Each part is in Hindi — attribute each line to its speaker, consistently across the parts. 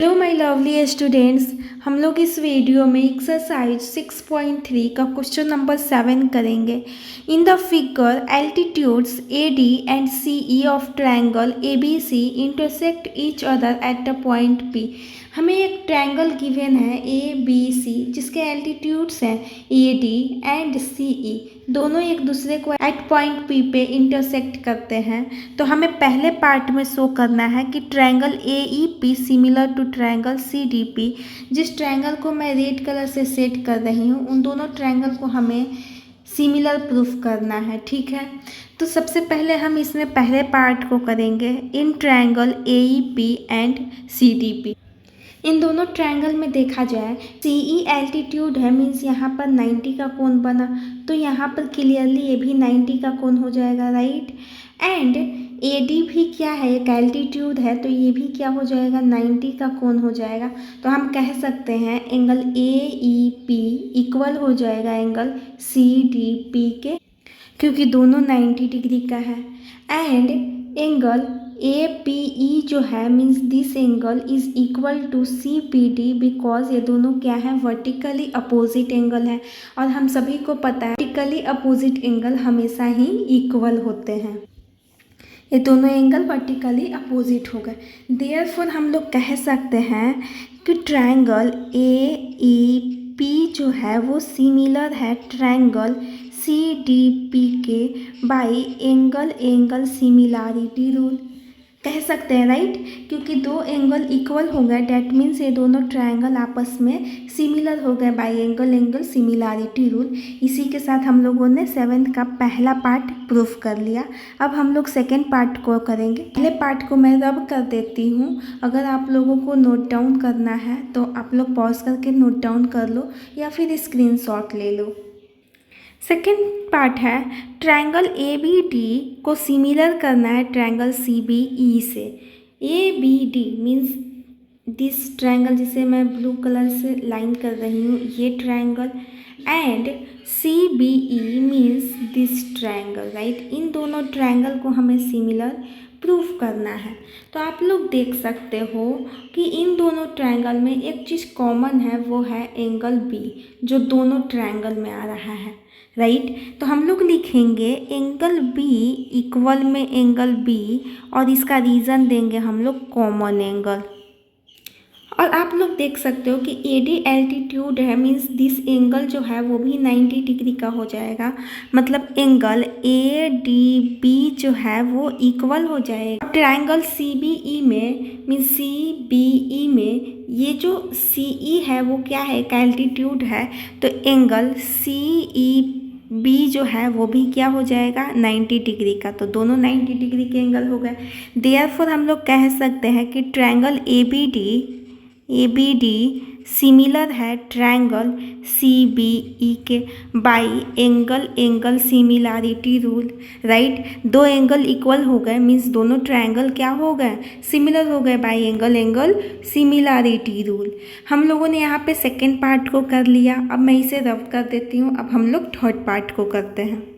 Speaker 1: हेलो माय लवली स्टूडेंट्स, हम लोग इस वीडियो में एक्सरसाइज 6.3 का क्वेश्चन नंबर 7 करेंगे। In the figure altitudes A D and C E of triangle A B C intersect each other at the point P. हमें एक ट्रायंगल गिवन है ए बी सी जिसके एल्टीट्यूड्स हैं ए डी एंड सी ई, दोनों एक दूसरे को एट पॉइंट पी पे इंटरसेक्ट करते हैं। तो हमें पहले पार्ट में शो करना है कि triangle A E P similar to triangle C D P. जिस ट्रायंगल को मैं रेड कलर से सेट कर रही हूँ उन दोनों ट्रायंगल को हमें सिमिलर प्रूफ करना है, ठीक है। तो सबसे पहले हम इसमें पहले पार्ट को करेंगे in triangle A E P and C D P. इन दोनों ट्रायंगल में देखा जाए सी ई एल्टीट्यूड है, मीन्स यहाँ पर 90 का कोण बना, तो यहाँ पर क्लियरली ये भी 90 का कोण हो जाएगा, राइट। एंड ए डी भी क्या है, एक एल्टीट्यूड है, तो ये भी क्या हो जाएगा, 90 का कोण हो जाएगा। तो हम कह सकते हैं angle A E P equal हो जाएगा एंगल सी डी पी के, क्योंकि दोनों 90 डिग्री का है। And angle A P E जो है means this angle is equal to C P D, because ये दोनों क्या है, वर्टिकली अपोजिट एंगल है। और हम सभी को पता है वर्टिकली अपोजिट एंगल हमेशा ही इक्वल होते हैं। ये दोनों एंगल वर्टिकली अपोजिट हो गए, देयरफॉर हम लोग कह सकते हैं कि ट्रायंगल ए ई पी जो है वो सिमिलर है ट्रायंगल सी डी पी के by angle angle similarity rule कह सकते हैं, राइट। क्योंकि दो एंगल इक्वल हो गए, डैट मीन्स ये दोनों ट्रायंगल आपस में सिमिलर हो गए bye angle angle similarity rule. इसी के साथ हम लोगों ने 7th का पहला पार्ट प्रूफ कर लिया। अब हम लोग सेकेंड पार्ट को करेंगे। पहले पार्ट को मैं रब कर देती हूँ, अगर आप लोगों को नोट डाउन करना है तो आप लोग पॉज करके नोट डाउन कर लो या फिर स्क्रीनशॉट ले लो। सेकेंड पार्ट है ट्रायंगल ए बी डी को सिमिलर करना है ट्रायंगल सी बी ई से। A B D means this triangle जिसे मैं ब्लू कलर से लाइन कर रही हूँ, ये triangle, and C B E means this triangle, right. इन दोनों ट्रायंगल को हमें सिमिलर प्रूफ करना है। तो आप लोग देख सकते हो कि इन दोनों ट्रायंगल में एक चीज़ कॉमन है, वो है एंगल बी जो दोनों ट्रायंगल में आ रहा है, राइट। तो हम लोग लिखेंगे एंगल बी इक्वल में एंगल बी, और इसका रीज़न देंगे हम लोग कॉमन एंगल। और आप लोग देख सकते हो कि ए डी एल्टीट्यूड है, मीन्स दिस एंगल जो है वो भी 90 डिग्री का हो जाएगा, मतलब एंगल ए डी बी जो है वो इक्वल हो जाएगा ट्रायंगल सी बी ई में। मीन्स सी बी ई में ये जो सी ई है वो क्या है, एक एल्टीट्यूड है, तो एंगल सी ई बी जो है वो भी क्या हो जाएगा, 90 डिग्री का। तो दोनों 90 डिग्री के एंगल हो गए, देयरफॉर हम लोग कह सकते हैं कि triangle A B D similar है ट्रायंगल सी बी ई के by angle angle similarity rule, right. दो एंगल इक्वल हो गए, मीन्स दोनों ट्रायंगल क्या हो गए, सिमिलर हो गए by angle angle similarity rule. हम लोगों ने यहाँ पे सेकेंड पार्ट को कर लिया, अब मैं इसे रब कर देती हूँ। अब हम लोग थर्ड पार्ट को करते हैं।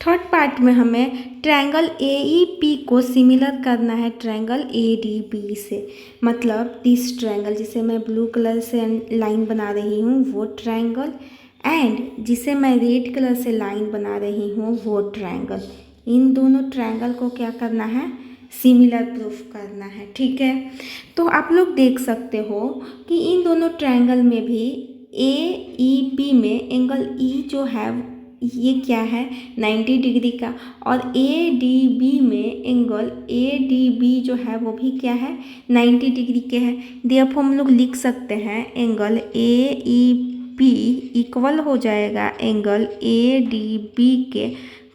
Speaker 1: थर्ड पार्ट में हमें ट्रायंगल ए ई पी को सिमिलर करना है ट्रायंगल ए डी बी से, मतलब दिस ट्रायंगल जिसे मैं ब्लू कलर से लाइन बना रही हूँ वो ट्रायंगल, एंड जिसे मैं रेड कलर से लाइन बना रही हूँ वो ट्रायंगल। इन दोनों ट्रायंगल को क्या करना है, सिमिलर प्रूफ करना है, ठीक है। तो आप लोग देख सकते हो कि इन दोनों ट्रायंगल में भी ए ई पी में एंगल ई जो है ये क्या है, 90 डिग्री का, और ए डी बी में एंगल ए डी बी जो है वो भी क्या है, 90 डिग्री के है। देयरफॉर हम लोग लिख सकते हैं angle A E P equal हो जाएगा एंगल ए डी बी के,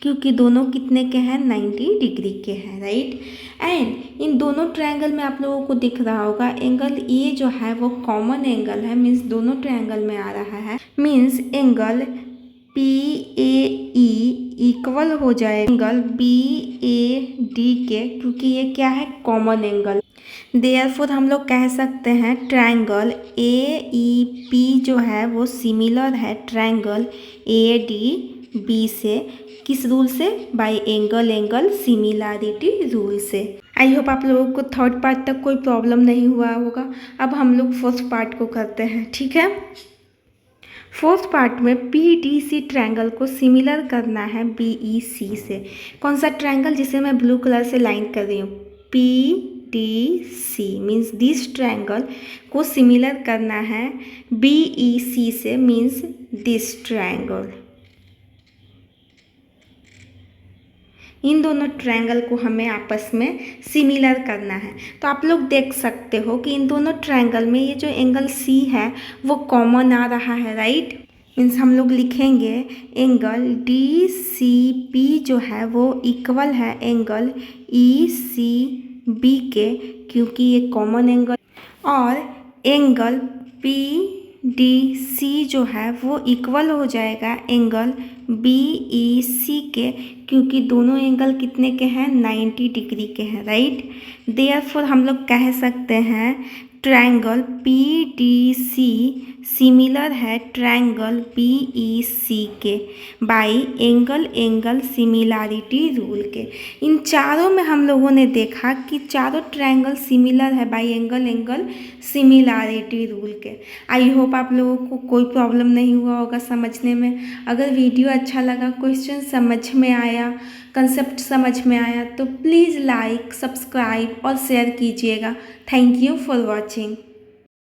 Speaker 1: क्योंकि दोनों कितने के हैं, 90 डिग्री के हैं, राइट। एंड इन दोनों ट्रायंगल में आप लोगों को दिख रहा होगा एंगल ए जो है वो कॉमन एंगल है, मीन्स दोनों ट्रायंगल में आ रहा है, means angle P A E equal हो जाएगा एंगल बी ए डी के, क्योंकि ये क्या है, कॉमन एंगल। देयरफॉर हम लोग कह सकते हैं ट्रायंगल ए ई पी जो है वो सिमिलर है ट्रायंगल ए डी बी से, किस रूल से? बाय एंगल सिमिलैरिटी रूल से। आई होप आप लोगों को थर्ड पार्ट तक कोई प्रॉब्लम नहीं हुआ होगा। अब हम लोग फोर्थ पार्ट को करते हैं, ठीक है। फोर्थ पार्ट में पी डी सी ट्रायंगल को सिमिलर करना है बी ई सी से। कौन सा ट्रायंगल? जिसे मैं ब्लू कलर से लाइन कर रही हूँ, P D C means this triangle को सिमिलर करना है बी ई सी से, मीन्स दिस ट्रायंगल। इन दोनों ट्रायंगल को हमें आपस में सिमिलर करना है। तो आप लोग देख सकते हो कि इन दोनों ट्रायंगल में ये जो एंगल सी है वो कॉमन आ रहा है, राइट। मीन्स हम लोग लिखेंगे एंगल डी सी पी जो है वो इक्वल है एंगल ई सी बी के, क्योंकि ये कॉमन एंगल। और एंगल पी डी सी जो है वो इक्वल हो जाएगा एंगल बी ई सी के, क्योंकि दोनों एंगल कितने के हैं? 90 डिग्री के हैं, राइट। देयरफॉर हम लोग कह सकते हैं triangle P D C similar है ट्रायंगल बी ई सी के बाय एंगल सिमिलैरिटी रूल के। इन चारों में हम लोगों ने देखा कि चारों ट्रायंगल सिमिलर है बाय एंगल सिमिलैरिटी रूल के। आई होप आप लोगों को कोई प्रॉब्लम नहीं हुआ होगा समझने में। अगर वीडियो अच्छा लगा, क्वेश्चन समझ में आया, कंसेप्ट समझ में आया तो प्लीज़ लाइक, सब्सक्राइब और शेयर कीजिएगा। Thank you for watching.